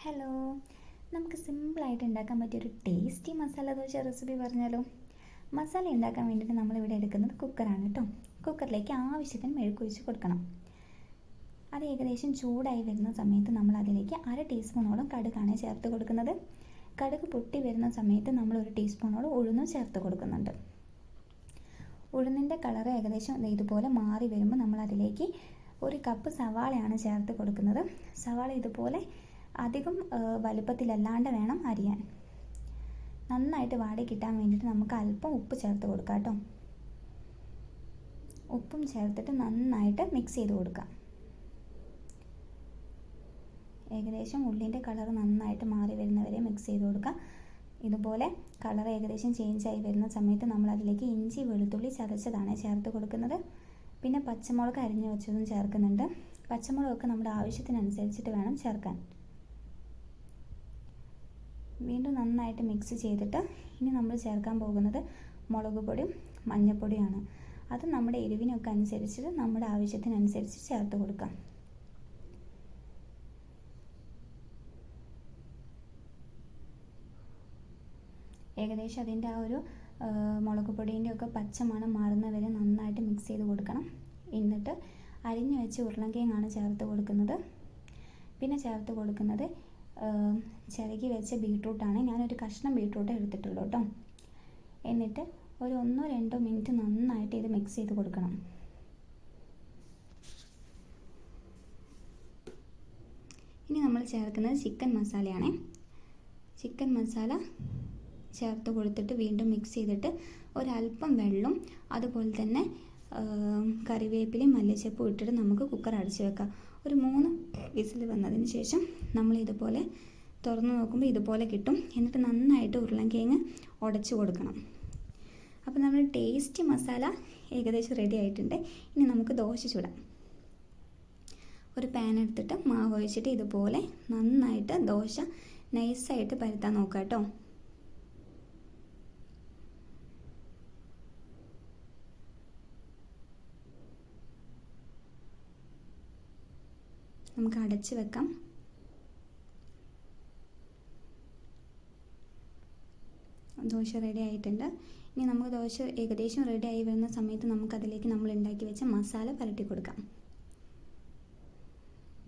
Hello, നമുക്ക് സിമ്പിളായിട്ട് ഉണ്ടാക്കാൻ പറ്റിയൊരു ടേസ്റ്റി മസാല ദോശ റെസിപ്പി പറഞ്ഞാലോ. മസാല ഉണ്ടാക്കാൻ വേണ്ടിയിട്ട് നമ്മളിവിടെ എടുക്കുന്നത് കുക്കറാണ് കേട്ടോ. കുക്കറിലേക്ക് ആവശ്യത്തിന് മെഴുക്കൊഴിച്ച് കൊടുക്കണം. അത് ഏകദേശം ചൂടായി വരുന്ന സമയത്ത് നമ്മൾ അതിലേക്ക് 1/2 ടീസ്പൂണോളം കടുകാണ് ചേർത്ത് കൊടുക്കുന്നത്. കടുക് പൊട്ടി വരുന്ന സമയത്ത് നമ്മൾ 1 ടീസ്പൂണോളം ഉഴുന്നും ചേർത്ത് കൊടുക്കുന്നുണ്ട്. ഉഴുന്നിൻ്റെ കളർ ഏകദേശം ഇതുപോലെ മാറി വരുമ്പോൾ നമ്മൾ അതിലേക്ക് 1 കപ്പ് സവാളയാണ് ചേർത്ത് കൊടുക്കുന്നത്. സവാള ഇതുപോലെ അധികം വലുപ്പത്തിലല്ലാണ്ട് വേണം അരിയാൻ. നന്നായിട്ട് വാടി കിട്ടാൻ വേണ്ടിയിട്ട് നമുക്ക് അല്പം ഉപ്പ് ചേർത്ത് കൊടുക്കാം കേട്ടോ. ഉപ്പും ചേർത്തിട്ട് നന്നായിട്ട് മിക്സ് ചെയ്ത് കൊടുക്കാം. ഏകദേശം ഉള്ളിൻ്റെ കളർ നന്നായിട്ട് മാറി വരുന്നവരെ മിക്സ് ചെയ്ത് കൊടുക്കാം. ഇതുപോലെ കളർ ഏകദേശം ചേഞ്ചായി വരുന്ന സമയത്ത് നമ്മൾ അതിലേക്ക് ഇഞ്ചി വെളുത്തുള്ളി ചതച്ചതാണ് ചേർത്ത് കൊടുക്കുന്നത്. പിന്നെ പച്ചമുളക് അരിഞ്ഞു വെച്ചതും ചേർക്കുന്നുണ്ട്. പച്ചമുളകൊക്കെ നമ്മുടെ ആവശ്യത്തിനനുസരിച്ചിട്ട് വേണം ചേർക്കാൻ. വീണ്ടും നന്നായിട്ട് മിക്സ് ചെയ്തിട്ട് ഇനി നമ്മൾ ചേർക്കാൻ പോകുന്നത് മുളക് പൊടിയും മഞ്ഞൾപ്പൊടിയാണ്. അത് നമ്മുടെ എരിവിനൊക്കെ അനുസരിച്ചിട്ട് നമ്മുടെ ആവശ്യത്തിനനുസരിച്ച് ചേർത്ത് കൊടുക്കാം. ഏകദേശം അതിൻ്റെ ആ ഒരു മുളക് പൊടീൻ്റെ ഒക്കെ പച്ചമണം മാറുന്നവരെ നന്നായിട്ട് മിക്സ് ചെയ്ത് കൊടുക്കണം. എന്നിട്ട് അരിഞ്ഞു വെച്ച് ഉരുളൻകിഴങ്ങാണ് ചേർത്ത് കൊടുക്കുന്നത്. പിന്നെ ചേർത്ത് കൊടുക്കുന്നത് ചിരകി വെച്ച ബീട്രൂട്ടാണ്. ഞാനൊരു കഷ്ണം ബീട്രൂട്ട് എടുത്തിട്ടുള്ളൂ കേട്ടോ. എന്നിട്ട് ഒരു 1-2 മിനിറ്റ് നന്നായിട്ട് ഇത് മിക്സ് ചെയ്ത് കൊടുക്കണം. ഇനി നമ്മൾ ചേർക്കുന്നത് ചിക്കൻ മസാലയാണ്. ചിക്കൻ മസാല ചേർത്ത് കൊടുത്തിട്ട് വീണ്ടും മിക്സ് ചെയ്തിട്ട് ഒരല്പം വെള്ളം അതുപോലെ തന്നെ കറിവേപ്പിലയും മല്ലിച്ചപ്പും ഇട്ടിട്ട് നമുക്ക് കുക്കർ അടച്ച് വെക്കാം. ഒരു 3 വിസിൽ വന്നതിന് ശേഷം നമ്മൾ ഇതുപോലെ തുറന്ന് നോക്കുമ്പോൾ ഇതുപോലെ കിട്ടും. എന്നിട്ട് നന്നായിട്ട് ഉരുളൻകിഴങ്ങ് ഉടച്ച് കൊടുക്കണം. അപ്പോൾ നമ്മൾ ടേസ്റ്റി മസാല ഏകദേശം റെഡി ആയിട്ടുണ്ട്. ഇനി നമുക്ക് ദോശ ചുടാം. ഒരു പാൻ എടുത്തിട്ട് മാവ് ഒഴിച്ചിട്ട് ഇതുപോലെ നന്നായിട്ട് ദോശ നൈസായിട്ട് പരത്താൻ നോക്കാം കേട്ടോ. നമുക്ക് അടച്ച് വെക്കാം. ദോശ റെഡി ആയിട്ടുണ്ട്. ഇനി നമുക്ക് ദോശ ഏകദേശം റെഡി ആയി വരുന്ന സമയത്ത് നമുക്കതിലേക്ക് നമ്മൾ ഉണ്ടാക്കി വെച്ച മസാല പരട്ടി കൊടുക്കാം.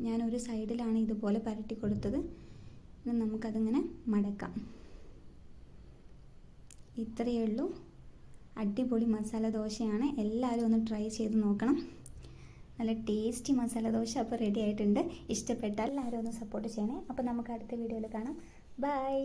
ഞാനൊരു സൈഡിലാണ് ഇതുപോലെ പരട്ടി കൊടുത്തത്. ഇനി നമുക്കതിങ്ങനെ മടക്കാം. ഇത്രയേ ഉള്ളൂ. അടിപൊളി മസാല ദോശയാണ്. എല്ലാവരും ഒന്ന് ട്രൈ ചെയ്ത് നോക്കണം. നല്ല ടേസ്റ്റി മസാല ദോശ അപ്പോൾ റെഡി ആയിട്ടുണ്ട്. ഇഷ്ടപ്പെട്ടാൽ എല്ലാവരും ഒന്ന് സപ്പോർട്ട് ചെയ്യണേ. അപ്പോൾ നമുക്ക് അടുത്ത വീഡിയോയിൽ കാണാം. ബൈ.